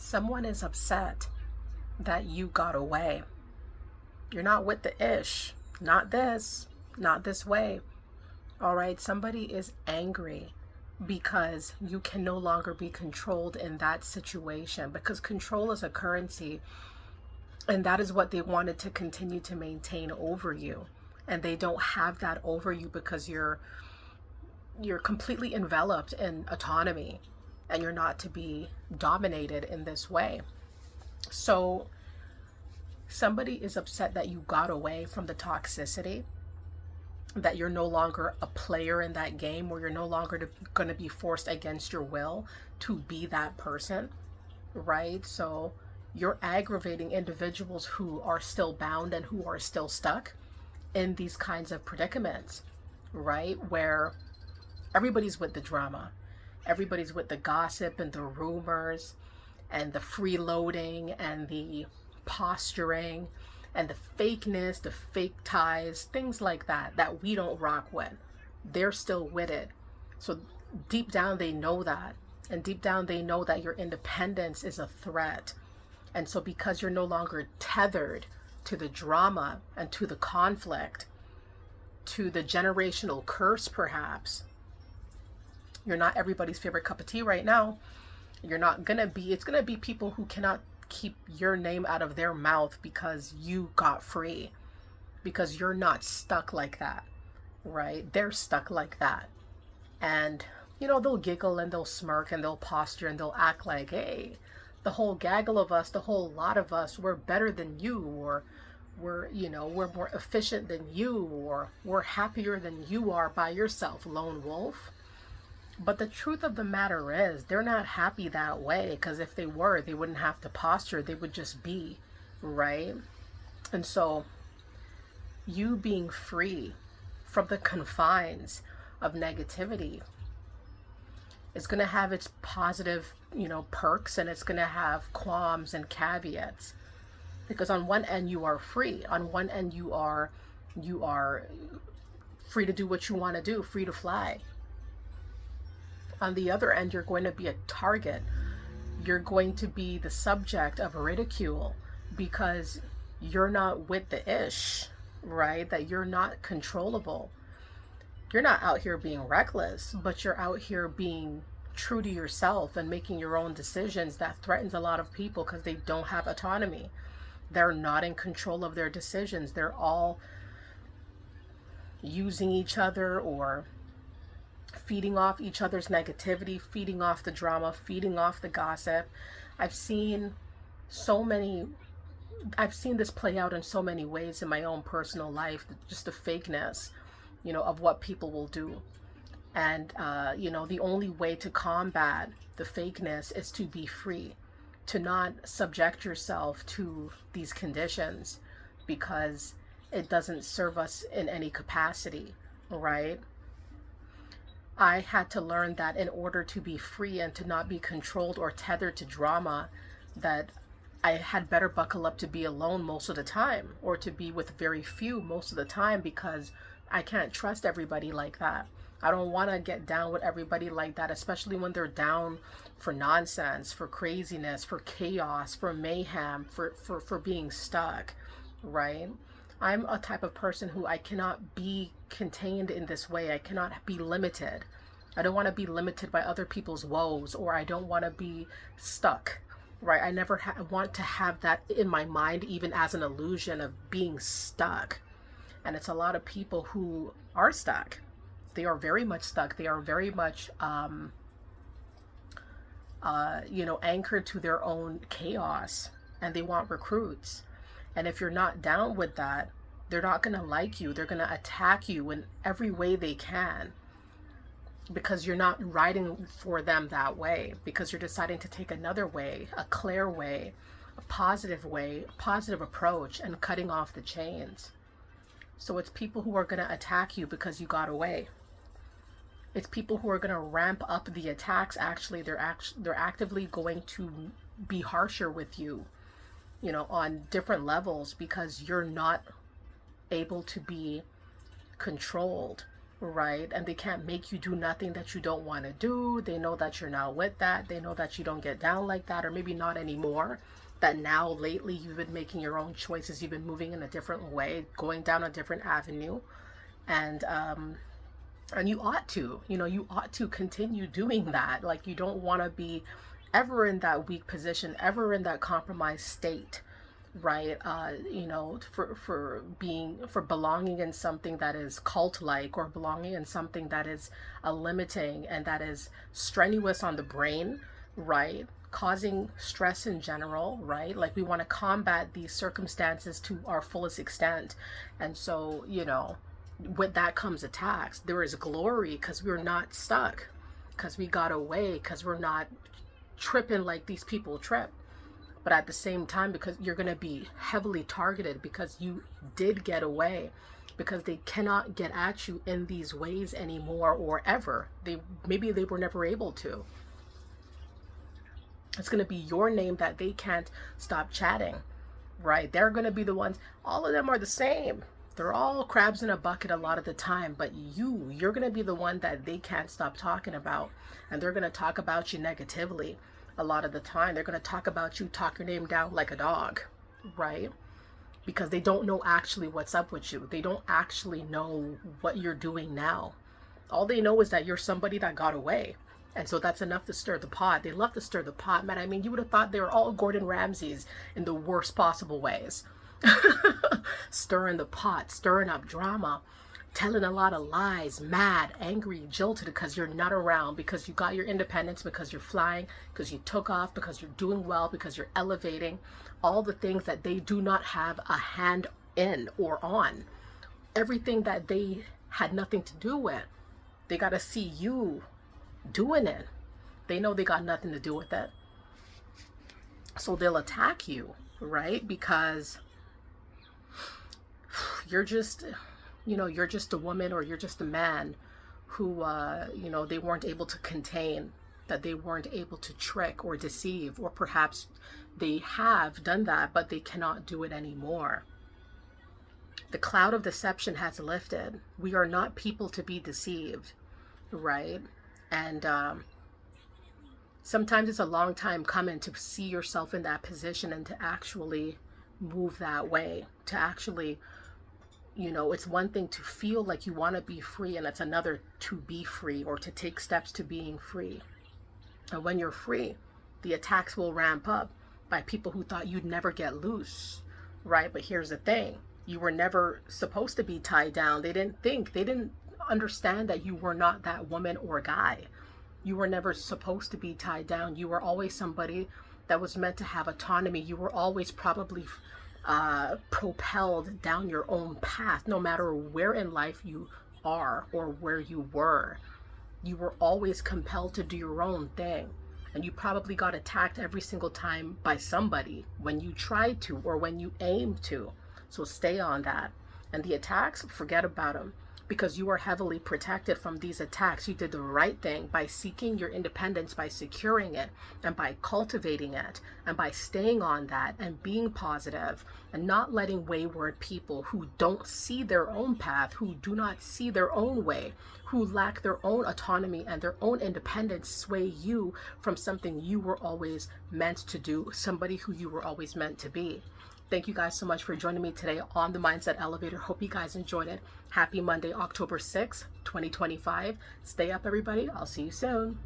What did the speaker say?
Someone is upset that you got away. You're not with the ish. Not this. Not this way. All right. Somebody is angry because you can no longer be controlled in that situation, because control is a currency, and that is what they wanted to continue to maintain over you. And they don't have that over you because you're completely enveloped in autonomy, and you're not to be dominated in this way. So somebody is upset that you got away from the toxicity, that you're no longer a player in that game, where you're no longer going to be forced against your will to be that person, right? So you're aggravating individuals who are still bound and who are still stuck in these kinds of predicaments, right? Where everybody's with the drama, everybody's with the gossip and the rumors and the freeloading and the posturing and the fakeness, the fake ties, things like that, that we don't rock with. They're still with it. So deep down, they know that. And deep down, they know that your independence is a threat. And so because you're no longer tethered to the drama and to the conflict, to the generational curse, perhaps, you're not everybody's favorite cup of tea right now. You're not going to be, it's going to be people who cannot keep your name out of their mouth because you got free, because you're not stuck like that, right? They're stuck like that. And, they'll giggle and they'll smirk and they'll posture and they'll act like, hey, the whole gaggle of us, the whole lot of us, we're better than you, or we're more efficient than you, or we're happier than you are by yourself, lone wolf. But the truth of the matter is, they're not happy that way, because if they were, they wouldn't have to posture. They would just be, right? And so you being free from the confines of negativity is going to have its positive, perks, and it's going to have qualms and caveats. Because on one end, you are free. On one end, you are free to do what you want to do, free to fly. On the other end, you're going to be a target. You're going to be the subject of ridicule because you're not with the ish, right? That you're not controllable. You're not out here being reckless, but you're out here being true to yourself and making your own decisions. That threatens a lot of people because they don't have autonomy. They're not in control of their decisions. They're all using each other or feeding off each other's negativity, feeding off the drama, feeding off the gossip. I've seen this play out in so many ways in my own personal life, just the fakeness, of what people will do. And, the only way to combat the fakeness is to be free, to not subject yourself to these conditions because it doesn't serve us in any capacity, right? I had to learn that in order to be free and to not be controlled or tethered to drama, that I had better buckle up to be alone most of the time, or to be with very few most of the time, because I can't trust everybody like that. I don't want to get down with everybody like that, especially when they're down for nonsense, for craziness, for chaos, for mayhem, for being stuck, right? I'm a type of person who I cannot be contained in this way. I cannot be limited. I don't want to be limited by other people's woes, or I don't want to be stuck, right? I never want to have that in my mind, even as an illusion of being stuck. And it's a lot of people who are stuck. They are very much stuck. They are very much, anchored to their own chaos, and they want recruits. And if you're not down with that, they're not going to like you. They're going to attack you in every way they can, because you're not riding for them that way, because you're deciding to take another way, a clear way, a positive approach, and cutting off the chains. So it's people who are going to attack you because you got away. It's people who are going to ramp up the attacks. Actually, they're actively going to be harsher with you, on different levels, because you're not able to be controlled, right? And they can't make you do nothing that you don't want to do. They know that you're not with that. They know that you don't get down like that, or maybe not anymore. That now lately you've been making your own choices. You've been moving in a different way, going down a different avenue. And you ought to, you ought to continue doing that. Like, you don't want to be ever in that weak position, ever in that compromised state, right? For belonging in something that is cult like, or belonging in something that is limiting and that is strenuous on the brain, right? Causing stress in general, right? Like, we want to combat these circumstances to our fullest extent. And so, with that comes attacks. There is glory because we're not stuck, because we got away, because we're not tripping like these people trip. But at the same time, because you're going to be heavily targeted because you did get away, because they cannot get at you in these ways anymore, or ever. Maybe they were never able to. It's going to be your name that they can't stop chatting, right? They're going to be the ones. All of them are the same. They're all crabs in a bucket a lot of the time, but you're going to be the one that they can't stop talking about. And they're going to talk about you negatively a lot of the time. They're going to talk about you, talk your name down like a dog, right? Because they don't know actually what's up with you. They don't actually know what you're doing now. All they know is that you're somebody that got away. And so that's enough to stir the pot. They love to stir the pot, man. I mean, you would have thought they were all Gordon Ramsays in the worst possible ways. Stirring the pot, stirring up drama, telling a lot of lies, mad, angry, jilted because you're not around, because you got your independence, because you're flying, because you took off, because you're doing well, because you're elevating, all the things that they do not have a hand in or on. Everything that they had nothing to do with. They got to see you doing it. They know they got nothing to do with it. So they'll attack you, right? Because you're just a woman, or you're just a man who, they weren't able to contain, that they weren't able to trick or deceive, or perhaps they have done that, but they cannot do it anymore. The cloud of deception has lifted. We are not people to be deceived, right? And sometimes it's a long time coming to see yourself in that position and to actually move that way, to actually, it's one thing to feel like you want to be free, and it's another to be free, or to take steps to being free. And when you're free, the attacks will ramp up by people who thought you'd never get loose, right? But here's the thing. You were never supposed to be tied down. They didn't understand that you were not that woman or guy. You were never supposed to be tied down. You were always somebody that was meant to have autonomy. You were always probably propelled down your own path, no matter where in life you are or where you were. You were always compelled to do your own thing. And you probably got attacked every single time by somebody when you tried to, or when you aimed to. So stay on that. And the attacks, forget about them. Because you are heavily protected from these attacks. You did the right thing by seeking your independence, by securing it, and by cultivating it, and by staying on that and being positive, and not letting wayward people who don't see their own path, who do not see their own way, who lack their own autonomy and their own independence sway you from something you were always meant to do, somebody who you were always meant to be. Thank you guys so much for joining me today on the Mindset Elevator. Hope you guys enjoyed it. Happy Monday, October 6th, 2025. Stay up, everybody. I'll see you soon.